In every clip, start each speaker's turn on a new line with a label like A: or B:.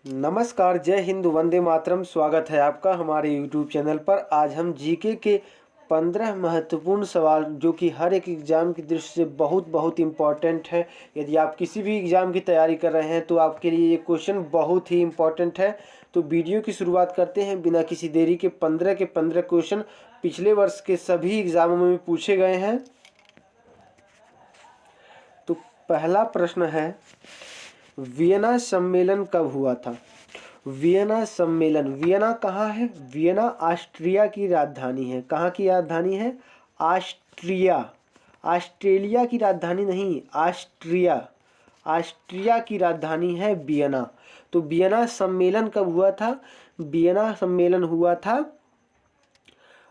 A: नमस्कार, जय हिंद, वंदे मातरम। स्वागत है आपका हमारे यूट्यूब चैनल पर। आज हम जीके के 15 महत्वपूर्ण सवाल जो कि हर एक एग्ज़ाम की दृष्टि से बहुत इम्पॉर्टेंट है। यदि आप किसी भी एग्ज़ाम की तैयारी कर रहे हैं तो आपके लिए ये क्वेश्चन बहुत ही इम्पॉर्टेंट है। तो वीडियो की शुरुआत करते हैं बिना किसी देरी के। 15 के 15 क्वेश्चन पिछले वर्ष के सभी एग्ज़ामों में पूछे गए हैं। तो पहला प्रश्न है, वियना सम्मेलन कब हुआ था? वियना सम्मेलन, वियना कहाँ है? वियना ऑस्ट्रिया की राजधानी है। कहाँ की राजधानी है? ऑस्ट्रिया। ऑस्ट्रेलिया की राजधानी नहीं, ऑस्ट्रिया। ऑस्ट्रिया की राजधानी है वियना। तो वियना सम्मेलन कब हुआ था? वियना सम्मेलन हुआ था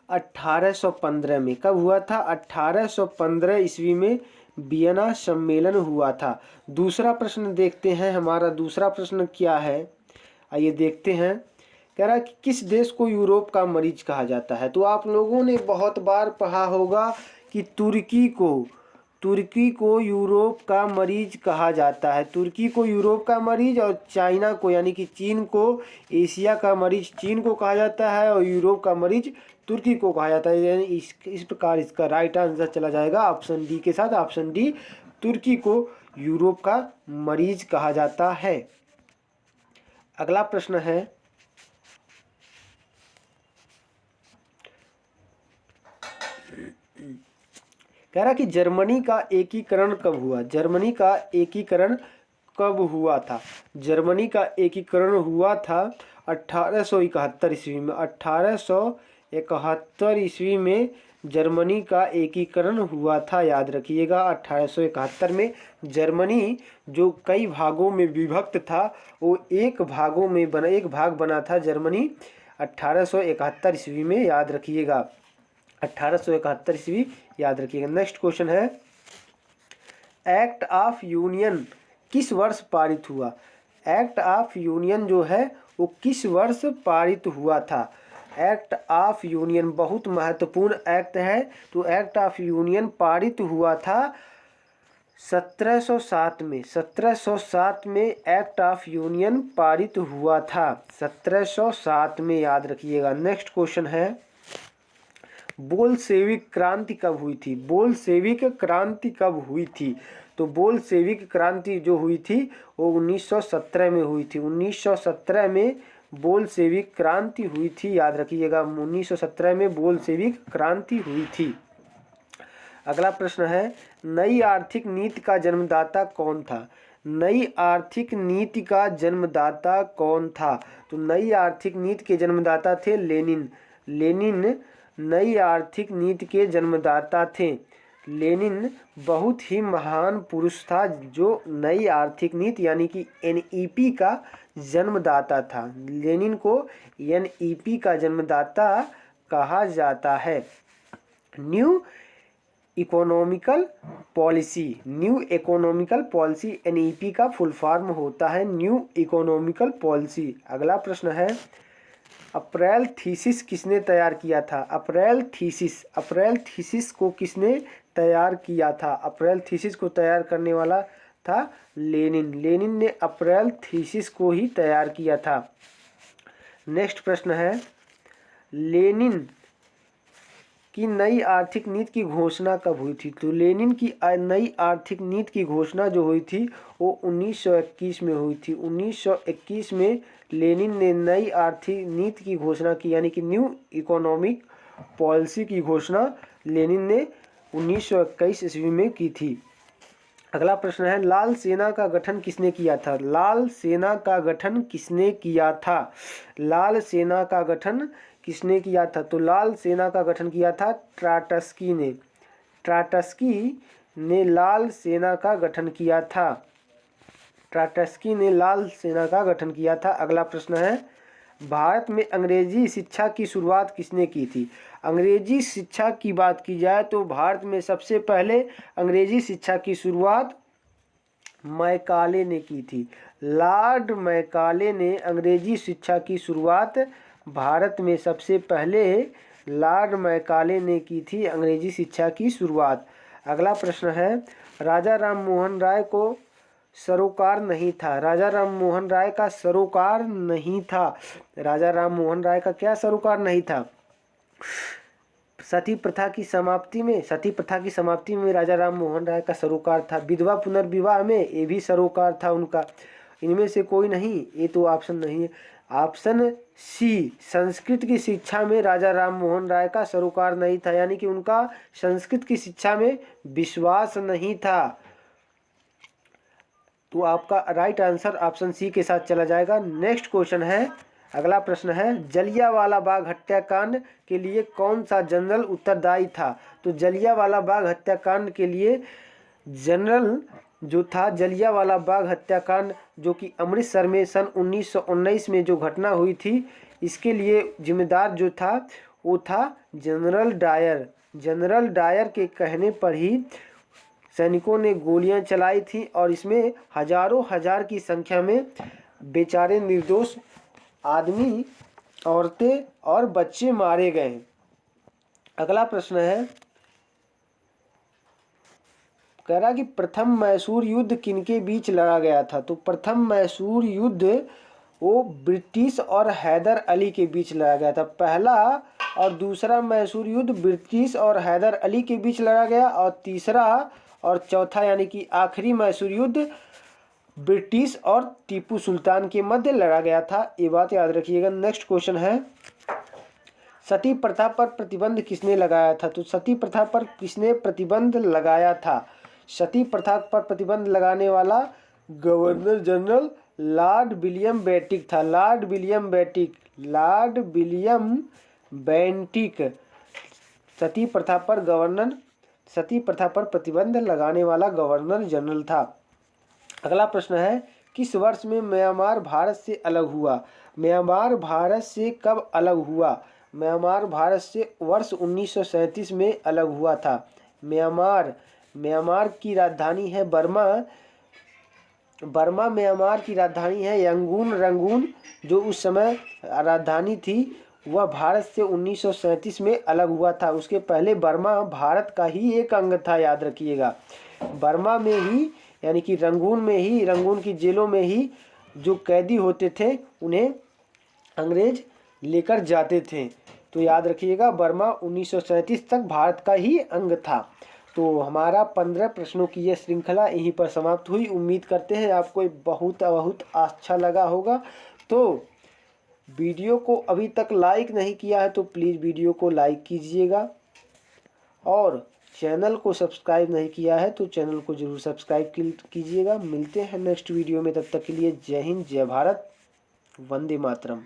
A: 1815 में। कब हुआ था? 1815 ईस्वी में वियना सम्मेलन हुआ था। दूसरा प्रश्न देखते हैं। हमारा दूसरा प्रश्न क्या है, आइए देखते हैं। कह रहा है कि किस देश को यूरोप का मरीज कहा जाता है? तो आप लोगों ने बहुत बार पढ़ा होगा कि तुर्की को यूरोप का मरीज कहा जाता है। तुर्की को यूरोप का मरीज और चाइना को यानी कि चीन को एशिया का मरीज चीन को कहा जाता है और यूरोप का मरीज तुर्की को कहा जाता है। यानी इस प्रकार इसका राइट आंसर चला जाएगा ऑप्शन डी के साथ। ऑप्शन डी, तुर्की को यूरोप का मरीज कहा जाता है। अगला प्रश्न है, कह रहा कि जर्मनी का एकीकरण कब हुआ? जर्मनी का एकीकरण कब हुआ था? जर्मनी का एकीकरण हुआ था 1871 ईस्वी में। 1871 ईस्वी में जर्मनी का एकीकरण हुआ था। याद रखिएगा, 1871 में जर्मनी जो कई भागों में विभक्त था वो एक भाग बना था जर्मनी 1871 ईस्वी में। याद रखिएगा, 1871 ईस्वी याद रखिएगा। नेक्स्ट क्वेश्चन है, एक्ट ऑफ यूनियन किस वर्ष पारित हुआ? एक्ट ऑफ यूनियन जो है वो किस वर्ष पारित हुआ था? एक्ट ऑफ यूनियन बहुत महत्वपूर्ण एक्ट है। तो एक्ट ऑफ यूनियन पारित हुआ था 1707 में। 1707 में एक्ट ऑफ यूनियन पारित हुआ था, 1707 में। याद रखिएगा। नेक्स्ट क्वेश्चन है, बोल्शेविक क्रांति कब हुई थी? बोल्शेविक क्रांति कब हुई थी? तो बोल्शेविक क्रांति जो हुई थी वो 1917 में हुई थी। 1917 में बोल्शेविक क्रांति हुई थी। याद रखिएगा, 1917 में बोल्शेविक क्रांति हुई थी। अगला प्रश्न है, नई आर्थिक नीति का जन्मदाता कौन था? नई आर्थिक नीति का जन्मदाता कौन था? तो नई आर्थिक नीति के जन्मदाता थे लेनिन। लेनिन नई आर्थिक नीति के जन्मदाता थे। लेनिन बहुत ही महान पुरुष था जो नई आर्थिक नीति यानी कि एनईपी का जन्मदाता था। लेनिन को एनईपी का जन्मदाता कहा जाता है। New economical policy, new economical policy NEP का फुल फॉर्म होता है न्यू इकोनॉमिकल पॉलिसी। अगला प्रश्न है, अप्रैल थीसिस किसने तैयार किया था? अप्रैल थीसिस को किसने तैयार किया था? अप्रैल थीसिस को तैयार करने वाला था लेनिन। लेनिन ने अप्रैल थीसिस को ही तैयार किया था। नेक्स्ट प्रश्न है, लेनिन की नई आर्थिक नीति की घोषणा कब हुई थी? तो लेनिन की नई आर्थिक नीति की घोषणा जो हुई थी वो 1921 में हुई थी। 1921 में लेनिन ने नई आर्थिक नीति की घोषणा की यानी कि न्यू इकोनॉमिक पॉलिसी की घोषणा लेनिन ने 1921 ईस्वी में की थी। अगला प्रश्न है, लाल सेना का गठन किसने किया था? लाल सेना का गठन किसने किया था? लाल सेना का गठन किसने किया था? तो लाल सेना का गठन किया था ट्राटस्की ने। ट्राटस्की ने लाल सेना का गठन किया था। ट्राटस्की ने लाल सेना का गठन किया था। अगला प्रश्न है, भारत में अंग्रेजी शिक्षा की शुरुआत किसने की थी? अंग्रेजी शिक्षा की बात की जाए तो भारत में सबसे पहले अंग्रेजी शिक्षा की शुरुआत मैकाले ने की थी। लॉर्ड मैकाले ने अंग्रेजी शिक्षा की शुरुआत भारत में सबसे पहले लॉर्ड मैकाले ने की थी अंग्रेजी शिक्षा की शुरुआत। अगला प्रश्न है, राजा राम मोहन राय को सरोकार नहीं था। राजा राम मोहन राय का सरोकार नहीं था। राजा राम मोहन राय का क्या सरोकार नहीं था? सती प्रथा की समाप्ति में राजा राम मोहन राय का सरोकार था। विधवा पुनर्विवाह में ये भी सरोकार था उनका। इनमें से कोई नहीं, ये तो ऑप्शन नहीं है। ऑप्शन सी, संस्कृत की शिक्षा में राजा राम मोहन राय का सरोकार नहीं था, यानी कि उनका संस्कृत की शिक्षा में विश्वास नहीं था। तो आपका राइट आंसर ऑप्शन सी के साथ चला जाएगा। नेक्स्ट क्वेश्चन है, अगला प्रश्न है, जलियांवाला बाग हत्याकांड के लिए कौन सा जनरल उत्तरदायी था? तो जलियांवाला बाग हत्याकांड के लिए जनरल जो था, जलियांवाला बाग हत्याकांड जो कि अमृतसर में सन 1919 में जो घटना हुई थी, इसके लिए जिम्मेदार जो था वो था जनरल डायर। जनरल डायर के कहने पर ही सैनिकों ने गोलियां चलाई थी और इसमें हजारों हजार की संख्या में बेचारे निर्दोष आदमी, औरतें और बच्चे मारे गए। अगला प्रश्न है, कह रहा कि प्रथम मैसूर युद्ध किनके बीच लड़ा गया था? तो प्रथम मैसूर युद्ध वो ब्रिटिश और हैदर अली के बीच लड़ा गया था। पहला और दूसरा मैसूर युद्ध ब्रिटिश और हैदर अली के बीच लड़ा गया, और तीसरा और चौथा यानी कि आखिरी मैसूर युद्ध ब्रिटिश और टीपू सुल्तान के मध्य लड़ा गया था। ये बात याद रखिएगा। नेक्स्ट क्वेश्चन है, सती प्रथा पर प्रतिबंध किसने लगाया था? तो सती प्रथा पर किसने प्रतिबंध लगाया था? सती प्रथा पर प्रतिबंध लगाने वाला governor general Lord William Bentinck था। लॉर्ड विलियम बेंटिक सती प्रथा पर प्रतिबंध लगाने वाला गवर्नर जनरल था। अगला प्रश्न है, किस वर्ष में म्यांमार भारत से अलग हुआ? म्यांमार भारत से कब अलग हुआ? म्यांमार भारत से वर्ष 1937 में अलग हुआ था। म्यांमार की राजधानी है बर्मा। म्यांमार की राजधानी है रंगून, जो उस समय राजधानी थी, वह भारत से 1937 में अलग हुआ था। उसके पहले बर्मा भारत का ही एक अंग था, याद रखिएगा। बर्मा में ही यानी कि रंगून की जेलों में ही जो कैदी होते थे उन्हें अंग्रेज लेकर जाते थे। तो याद रखिएगा, बर्मा 1937 तक भारत का ही अंग था। तो हमारा 15 प्रश्नों की यह श्रृंखला यहीं पर समाप्त हुई। उम्मीद करते हैं आपको बहुत अच्छा लगा होगा। तो वीडियो को अभी तक लाइक नहीं किया है तो प्लीज़ वीडियो को लाइक कीजिएगा, और चैनल को सब्सक्राइब नहीं किया है तो चैनल को जरूर सब्सक्राइब कीजिएगा। मिलते हैं नेक्स्ट वीडियो में, तब तक के लिए जय हिंद, जय भारत, वंदे मातरम।